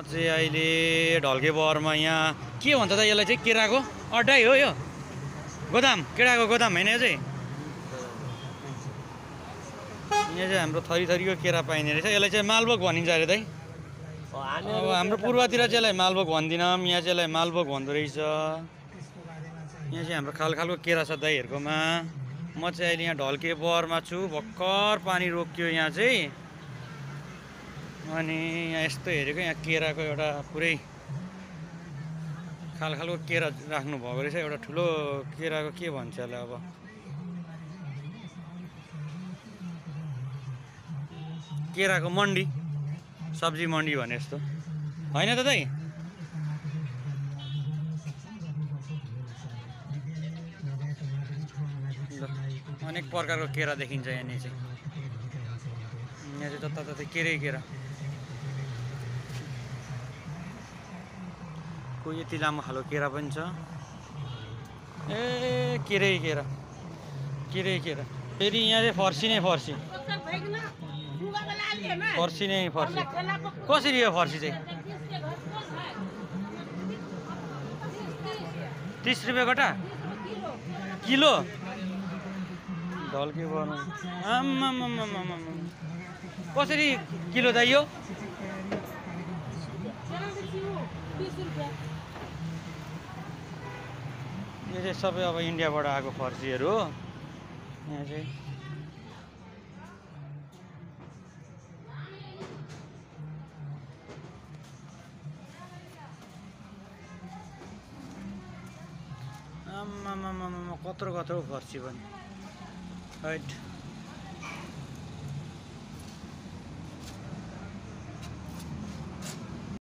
चाहिँ अहिले ढल्के बहरमा यहाँ के भन्छ त यसलाई चाहिँ केराको अड्डाइ हो यो गोदाम केराको गोदाम होइन यो चाहिँ यहाँ चाहिँ हाम्रो थरी थरीको केरा पाइने रहेछ यसलाई चाहिँ मालभोग भनिन्छ अरे दाइ अब हाम्रो पूर्वतिर चाहिँ यसलाई मालभोग भन्दिनँ यहाँ चाहिँ यसलाई मालभोग भन्दो रहेछ यहाँ चाहिँ हाम्रो खालको केरा छ दाइहरूकोमा म चाहिँ अहिले यहाँ ढल्के बहरमा छु भर्खर पानी रोकियो यहाँ चाहिँ अनि यहाँ यस्तो हेरेको यहाँ केराको एउटा पुरै खालको केरा राख्नु भएको रहेछ एउटा ठुलो केराको के भन्छ यसलाई अब केराको मन्डी सब्जी मन्डी भने जस्तो होइन त दाइ अनेक प्रकारको केरा देखिन्छ यहाँनिर चाहिँ यहाँ चाहिँ जताततै केरै केरा कोही यति लामो खालको केरा पनि छ ए केरै केरा फेरि यहाँ चाहिँ फर्सी नै फर्सी कसरी हो फर्सी चाहिँ 30 रुपियाँ गोटा किलो ढल्के बहरमा आम्मामामामामा कसरी किलो दाइ यो यो चाहिँ सबै अब इन्डियाबाट आएको फर्सीहरू हो यहाँ चाहिँ आम्मामामामा कत्रो फर्सी पनि हैट